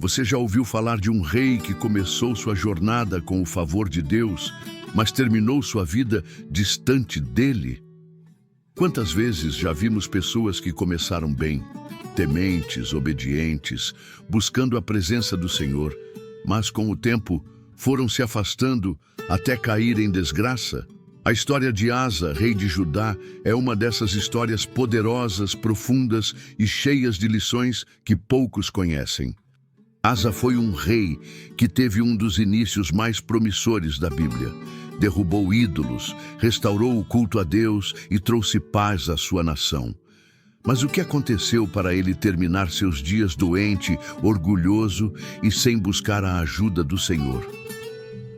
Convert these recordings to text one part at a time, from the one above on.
Você já ouviu falar de um rei que começou sua jornada com o favor de Deus, mas terminou sua vida distante dele? Quantas vezes já vimos pessoas que começaram bem, tementes, obedientes, buscando a presença do Senhor, mas com o tempo foram se afastando até cair em desgraça? A história de Asa, rei de Judá, é uma dessas histórias poderosas, profundas e cheias de lições que poucos conhecem. Asa foi um rei que teve um dos inícios mais promissores da Bíblia. Derrubou ídolos, restaurou o culto a Deus e trouxe paz à sua nação. Mas o que aconteceu para ele terminar seus dias doente, orgulhoso e sem buscar a ajuda do Senhor?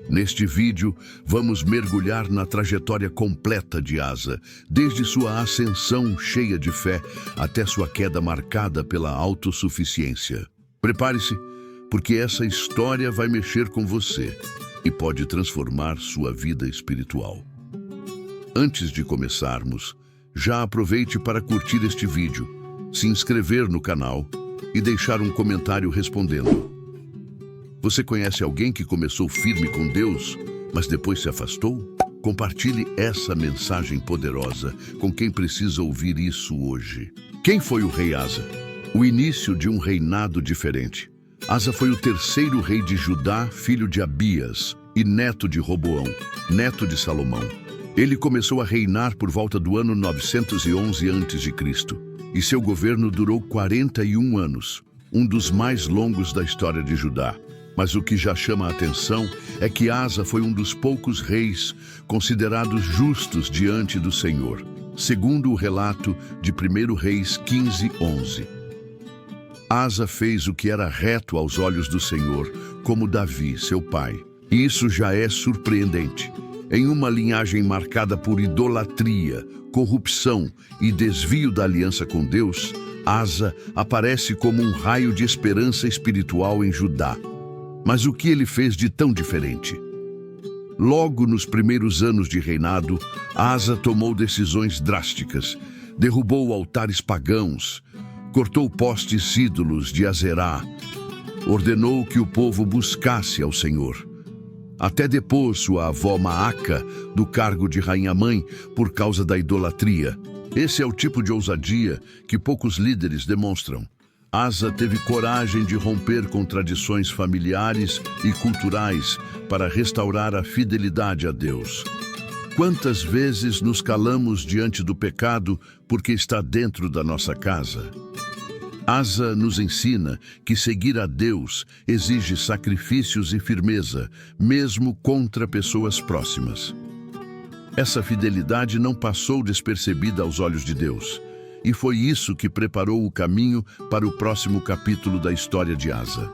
Neste vídeo, vamos mergulhar na trajetória completa de Asa, desde sua ascensão cheia de fé até sua queda marcada pela autossuficiência. Prepare-se, porque essa história vai mexer com você e pode transformar sua vida espiritual. Antes de começarmos, já aproveite para curtir este vídeo, se inscrever no canal e deixar um comentário respondendo. Você conhece alguém que começou firme com Deus, mas depois se afastou? Compartilhe essa mensagem poderosa com quem precisa ouvir isso hoje. Quem foi o rei Asa? O início de um reinado diferente. Asa foi o terceiro rei de Judá, filho de Abias e neto de Roboão, neto de Salomão. Ele começou a reinar por volta do ano 911 a.C. e seu governo durou 41 anos, um dos mais longos da história de Judá. Mas o que já chama a atenção é que Asa foi um dos poucos reis considerados justos diante do Senhor, segundo o relato de 1 Reis 15:11. Asa fez o que era reto aos olhos do Senhor, como Davi, seu pai. E isso já é surpreendente. Em uma linhagem marcada por idolatria, corrupção e desvio da aliança com Deus, Asa aparece como um raio de esperança espiritual em Judá. Mas o que ele fez de tão diferente? Logo nos primeiros anos de reinado, Asa tomou decisões drásticas, derrubou altares pagãos, cortou postes ídolos de Azerá, ordenou que o povo buscasse ao Senhor. Até depôs sua avó Maaca do cargo de rainha-mãe por causa da idolatria. Esse é o tipo de ousadia que poucos líderes demonstram. Asa teve coragem de romper com tradições familiares e culturais para restaurar a fidelidade a Deus. Quantas vezes nos calamos diante do pecado porque está dentro da nossa casa? Asa nos ensina que seguir a Deus exige sacrifícios e firmeza, mesmo contra pessoas próximas. Essa fidelidade não passou despercebida aos olhos de Deus. E foi isso que preparou o caminho para o próximo capítulo da história de Asa.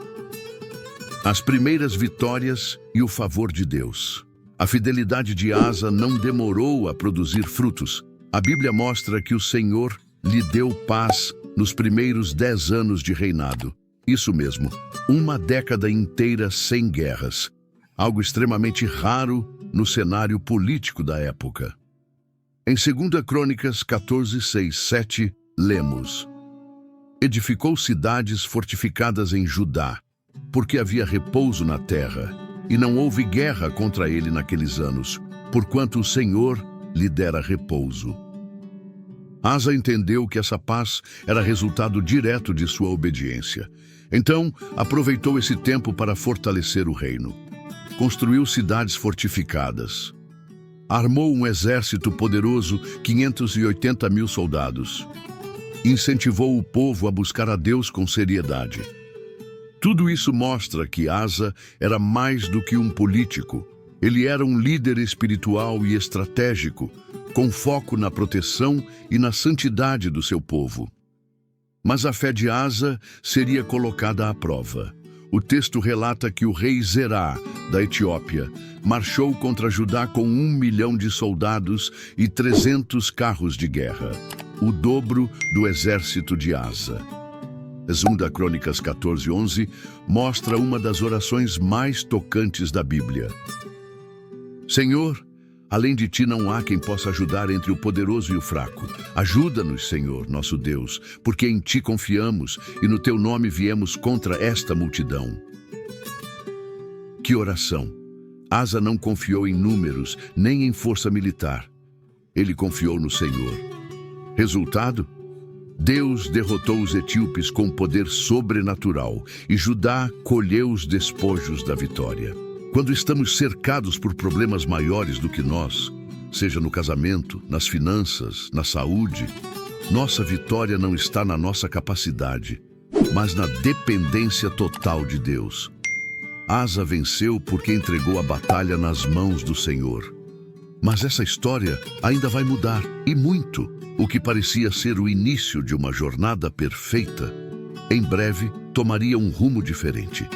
As primeiras vitórias e o favor de Deus. A fidelidade de Asa não demorou a produzir frutos. A Bíblia mostra que o Senhor lhe deu paz nos primeiros 10 anos de reinado. Isso mesmo, uma década inteira sem guerras. Algo extremamente raro no cenário político da época. Em 2 Crônicas 14:6-7, lemos: Edificou cidades fortificadas em Judá, porque havia repouso na terra, e não houve guerra contra ele naqueles anos, porquanto o Senhor lhe dera repouso. Asa entendeu que essa paz era resultado direto de sua obediência. Então, aproveitou esse tempo para fortalecer o reino. Construiu cidades fortificadas. Armou um exército poderoso, 580 mil soldados. Incentivou o povo a buscar a Deus com seriedade. Tudo isso mostra que Asa era mais do que um político. Ele era um líder espiritual e estratégico, com foco na proteção e na santidade do seu povo. Mas a fé de Asa seria colocada à prova. O texto relata que o rei Zerá, da Etiópia, marchou contra Judá com 1 milhão de soldados e 300 carros de guerra, o dobro do exército de Asa. 2 Crônicas 14:11 mostra uma das orações mais tocantes da Bíblia. Senhor, Além de ti não há quem possa ajudar entre o poderoso e o fraco. Ajuda-nos, Senhor, nosso Deus, porque em ti confiamos e no teu nome viemos contra esta multidão. Que oração! Asa não confiou em números, nem em força militar. Ele confiou no Senhor. Resultado? Deus derrotou os etíopes com poder sobrenatural e Judá colheu os despojos da vitória. Quando estamos cercados por problemas maiores do que nós, seja no casamento, nas finanças, na saúde, nossa vitória não está na nossa capacidade, mas na dependência total de Deus. Asa venceu porque entregou a batalha nas mãos do Senhor. Mas essa história ainda vai mudar, e muito. O que parecia ser o início de uma jornada perfeita, em breve tomaria um rumo diferente.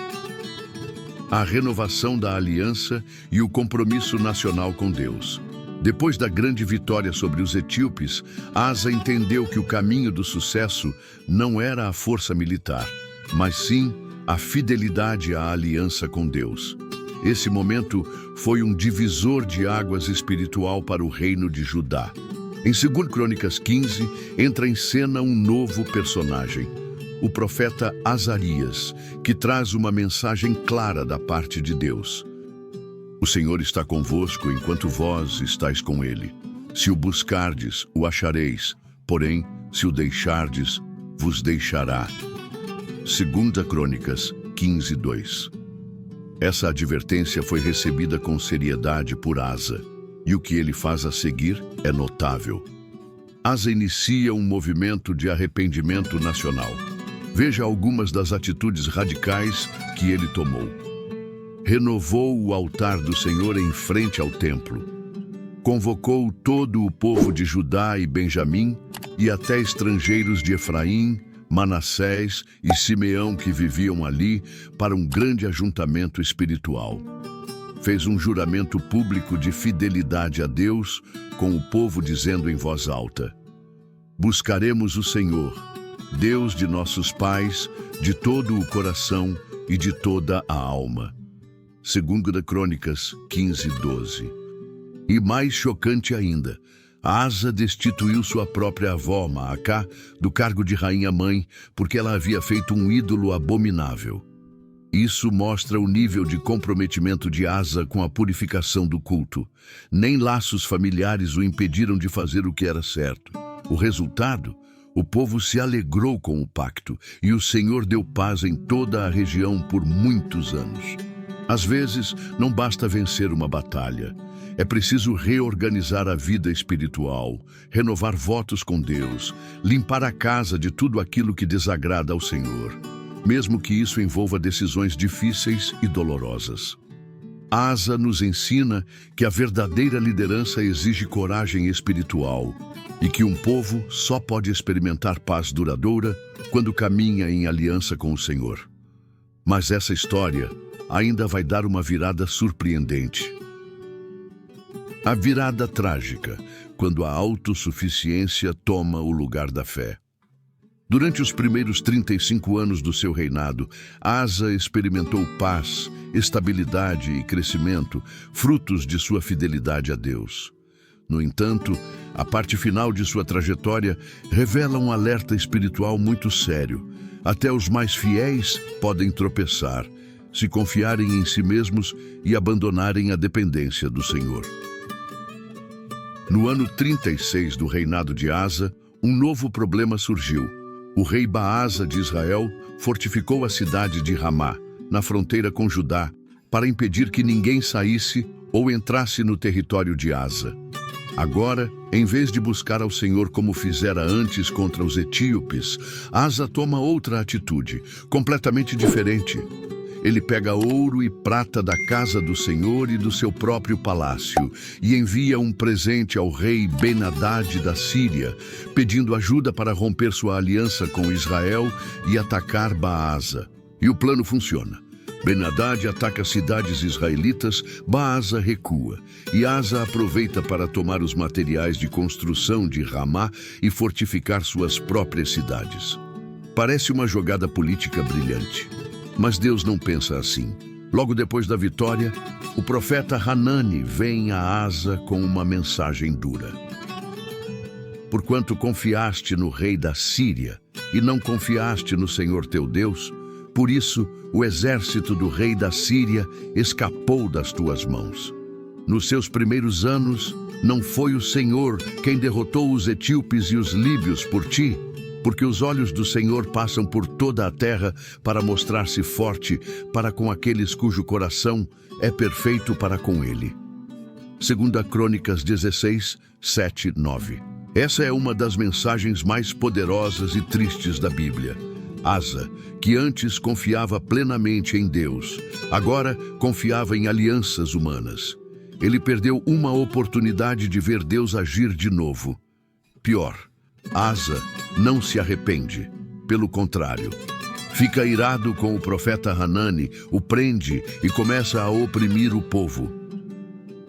A renovação da aliança e o compromisso nacional com Deus. Depois da grande vitória sobre os etíopes, Asa entendeu que o caminho do sucesso não era a força militar, mas sim a fidelidade à aliança com Deus. Esse momento foi um divisor de águas espiritual para o reino de Judá. Em 2 Crônicas 15, entra em cena um novo personagem, o profeta Azarias, que traz uma mensagem clara da parte de Deus. O Senhor está convosco enquanto vós estáis com ele. Se o buscardes, o achareis, porém, se o deixardes, vos deixará. 2 Crônicas 15, 2. Essa advertência foi recebida com seriedade por Asa, e o que ele faz a seguir é notável. Asa inicia um movimento de arrependimento nacional. Veja algumas das atitudes radicais que ele tomou. Renovou o altar do Senhor em frente ao templo. Convocou todo o povo de Judá e Benjamim e até estrangeiros de Efraim, Manassés e Simeão que viviam ali para um grande ajuntamento espiritual. Fez um juramento público de fidelidade a Deus, com o povo dizendo em voz alta: buscaremos o Senhor, Deus de nossos pais, de todo o coração e de toda a alma. 2 Crônicas 15, 12. E mais chocante ainda, Asa destituiu sua própria avó, Maacá, do cargo de rainha-mãe, porque ela havia feito um ídolo abominável. Isso mostra o nível de comprometimento de Asa com a purificação do culto. Nem laços familiares o impediram de fazer o que era certo. O resultado? O povo se alegrou com o pacto, e o Senhor deu paz em toda a região por muitos anos. Às vezes, não basta vencer uma batalha. É preciso reorganizar a vida espiritual, renovar votos com Deus, limpar a casa de tudo aquilo que desagrada ao Senhor, mesmo que isso envolva decisões difíceis e dolorosas. Asa nos ensina que a verdadeira liderança exige coragem espiritual e que um povo só pode experimentar paz duradoura quando caminha em aliança com o Senhor. Mas essa história ainda vai dar uma virada surpreendente. A virada trágica, quando a autossuficiência toma o lugar da fé. Durante os primeiros 35 anos do seu reinado, Asa experimentou paz, estabilidade e crescimento, frutos de sua fidelidade a Deus. No entanto, a parte final de sua trajetória revela um alerta espiritual muito sério. Até os mais fiéis podem tropeçar, se confiarem em si mesmos e abandonarem a dependência do Senhor. No ano 36 do reinado de Asa, um novo problema surgiu. O rei Baasa de Israel fortificou a cidade de Ramá, na fronteira com Judá, para impedir que ninguém saísse ou entrasse no território de Asa. Agora, em vez de buscar ao Senhor como fizera antes contra os etíopes, Asa toma outra atitude, completamente diferente. Ele pega ouro e prata da casa do Senhor e do seu próprio palácio e envia um presente ao rei Ben-Hadad da Síria, pedindo ajuda para romper sua aliança com Israel e atacar Baasa. E o plano funciona. Ben-Hadad ataca cidades israelitas, Baasa recua, e Asa aproveita para tomar os materiais de construção de Ramá e fortificar suas próprias cidades. Parece uma jogada política brilhante. Mas Deus não pensa assim. Logo depois da vitória, o profeta Hanani vem a Asa com uma mensagem dura. Porquanto confiaste no rei da Síria e não confiaste no Senhor teu Deus, por isso o exército do rei da Síria escapou das tuas mãos. Nos seus primeiros anos, não foi o Senhor quem derrotou os etíopes e os líbios por ti, porque os olhos do Senhor passam por toda a terra para mostrar-se forte para com aqueles cujo coração é perfeito para com ele. 2 Crônicas 16, 7, 9. Essa é uma das mensagens mais poderosas e tristes da Bíblia. Asa, que antes confiava plenamente em Deus, agora confiava em alianças humanas. Ele perdeu uma oportunidade de ver Deus agir de novo. Pior, Asa não se arrepende. Pelo contrário, fica irado com o profeta Hanani, o prende e começa a oprimir o povo.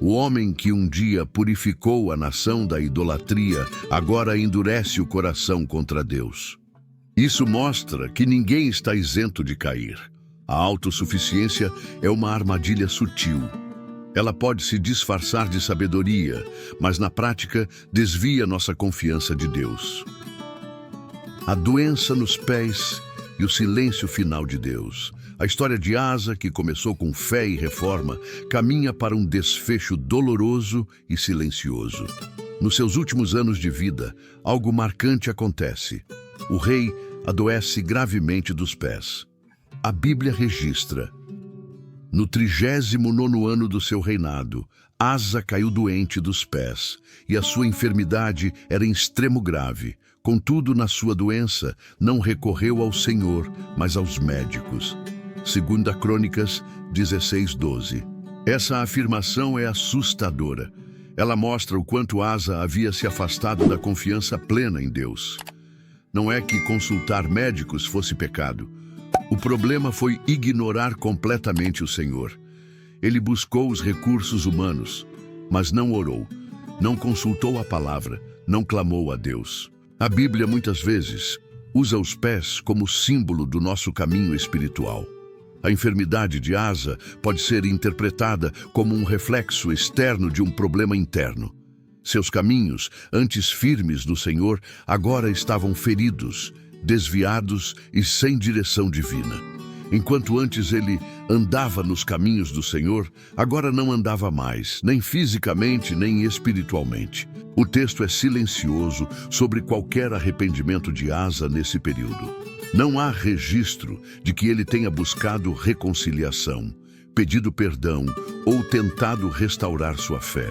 O homem que um dia purificou a nação da idolatria, agora endurece o coração contra Deus. Isso mostra que ninguém está isento de cair. A autossuficiência é uma armadilha sutil. Ela pode se disfarçar de sabedoria, mas na prática desvia nossa confiança de Deus. A doença nos pés e o silêncio final de Deus. A história de Asa, que começou com fé e reforma, caminha para um desfecho doloroso e silencioso. Nos seus últimos anos de vida, algo marcante acontece. O rei adoece gravemente dos pés. A Bíblia registra: no 39º ano do seu reinado, Asa caiu doente dos pés, e a sua enfermidade era em extremo grave. Contudo, na sua doença, não recorreu ao Senhor, mas aos médicos. 2 Crônicas 16, 12. Essa afirmação é assustadora. Ela mostra o quanto Asa havia se afastado da confiança plena em Deus. Não é que consultar médicos fosse pecado. O problema foi ignorar completamente o Senhor. Ele buscou os recursos humanos, mas não orou, não consultou a palavra, não clamou a Deus. A Bíblia muitas vezes usa os pés como símbolo do nosso caminho espiritual. A enfermidade de Asa pode ser interpretada como um reflexo externo de um problema interno. Seus caminhos, antes firmes no Senhor, agora estavam feridos, desviados e sem direção divina. Enquanto antes ele andava nos caminhos do Senhor, agora não andava mais, nem fisicamente, nem espiritualmente. O texto é silencioso sobre qualquer arrependimento de Asa nesse período. Não há registro de que ele tenha buscado reconciliação, pedido perdão ou tentado restaurar sua fé.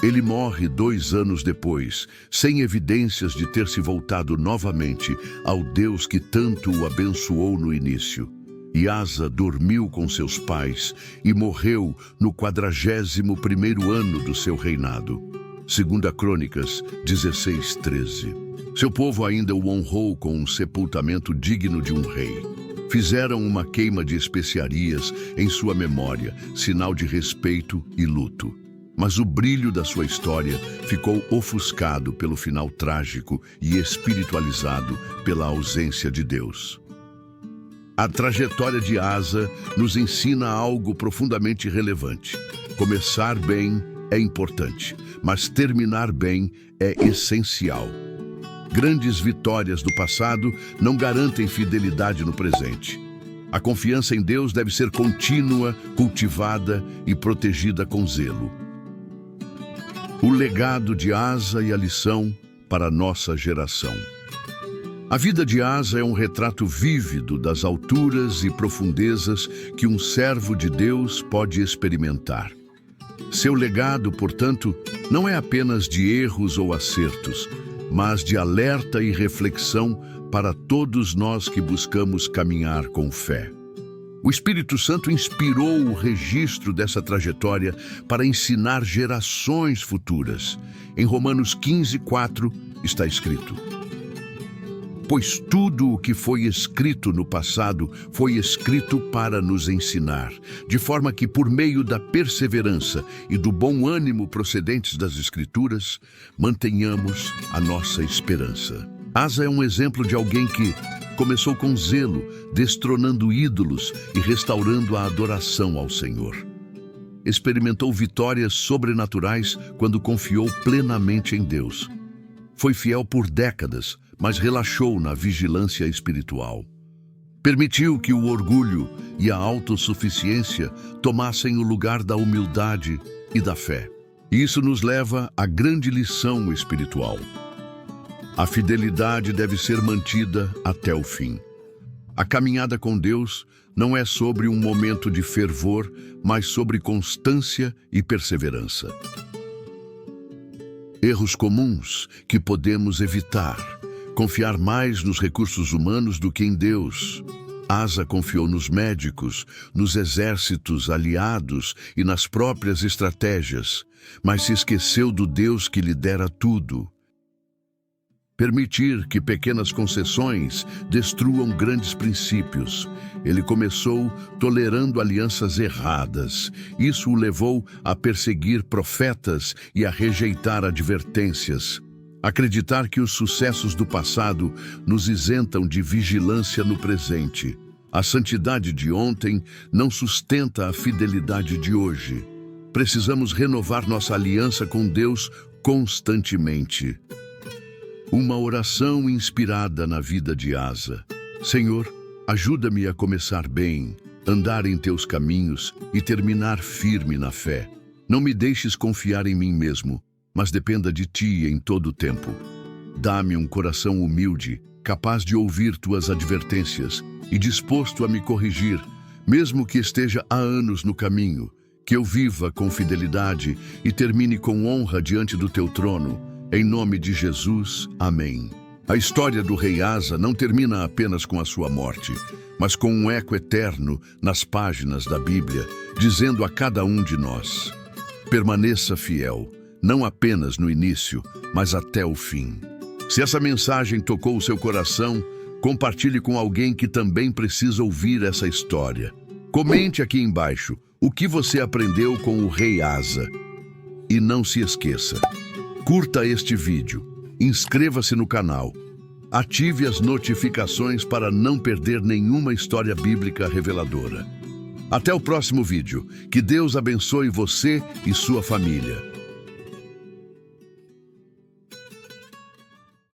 Ele morre 2 anos depois, sem evidências de ter se voltado novamente ao Deus que tanto o abençoou no início. E Asa dormiu com seus pais e morreu no 41º ano do seu reinado. 2 Crônicas 16, 13. Seu povo ainda o honrou com um sepultamento digno de um rei. Fizeram uma queima de especiarias em sua memória, sinal de respeito e luto. Mas o brilho da sua história ficou ofuscado pelo final trágico e espiritualizado pela ausência de Deus. A trajetória de Asa nos ensina algo profundamente relevante. Começar bem é importante, mas terminar bem é essencial. Grandes vitórias do passado não garantem fidelidade no presente. A confiança em Deus deve ser contínua, cultivada e protegida com zelo. O legado de Asa e a lição para a nossa geração. A vida de Asa é um retrato vívido das alturas e profundezas que um servo de Deus pode experimentar. Seu legado, portanto, não é apenas de erros ou acertos, mas de alerta e reflexão para todos nós que buscamos caminhar com fé. O Espírito Santo inspirou o registro dessa trajetória para ensinar gerações futuras. Em Romanos 15, 4 está escrito: pois tudo o que foi escrito no passado foi escrito para nos ensinar, de forma que, por meio da perseverança e do bom ânimo procedentes das Escrituras, mantenhamos a nossa esperança. Asa é um exemplo de alguém que, começou com zelo, destronando ídolos e restaurando a adoração ao Senhor. Experimentou vitórias sobrenaturais quando confiou plenamente em Deus. Foi fiel por décadas, mas relaxou na vigilância espiritual. Permitiu que o orgulho e a autossuficiência tomassem o lugar da humildade e da fé. Isso nos leva à grande lição espiritual. A fidelidade deve ser mantida até o fim. A caminhada com Deus não é sobre um momento de fervor, mas sobre constância e perseverança. Erros comuns que podemos evitar. Confiar mais nos recursos humanos do que em Deus. Asa confiou nos médicos, nos exércitos aliados e nas próprias estratégias, mas se esqueceu do Deus que lhe dera tudo. Permitir que pequenas concessões destruam grandes princípios. Ele começou tolerando alianças erradas. Isso o levou a perseguir profetas e a rejeitar advertências. Acreditar que os sucessos do passado nos isentam de vigilância no presente. A santidade de ontem não sustenta a fidelidade de hoje. Precisamos renovar nossa aliança com Deus constantemente. Uma oração inspirada na vida de Asa. Senhor, ajuda-me a começar bem, andar em teus caminhos e terminar firme na fé. Não me deixes confiar em mim mesmo, mas dependa de ti em todo o tempo. Dá-me um coração humilde, capaz de ouvir tuas advertências e disposto a me corrigir, mesmo que esteja há anos no caminho, que eu viva com fidelidade e termine com honra diante do teu trono. Em nome de Jesus, amém. A história do rei Asa não termina apenas com a sua morte, mas com um eco eterno nas páginas da Bíblia, dizendo a cada um de nós: permaneça fiel, não apenas no início, mas até o fim. Se essa mensagem tocou o seu coração, compartilhe com alguém que também precisa ouvir essa história. Comente aqui embaixo o que você aprendeu com o rei Asa. E não se esqueça, curta este vídeo, inscreva-se no canal, ative as notificações para não perder nenhuma história bíblica reveladora. Até o próximo vídeo. Que Deus abençoe você e sua família.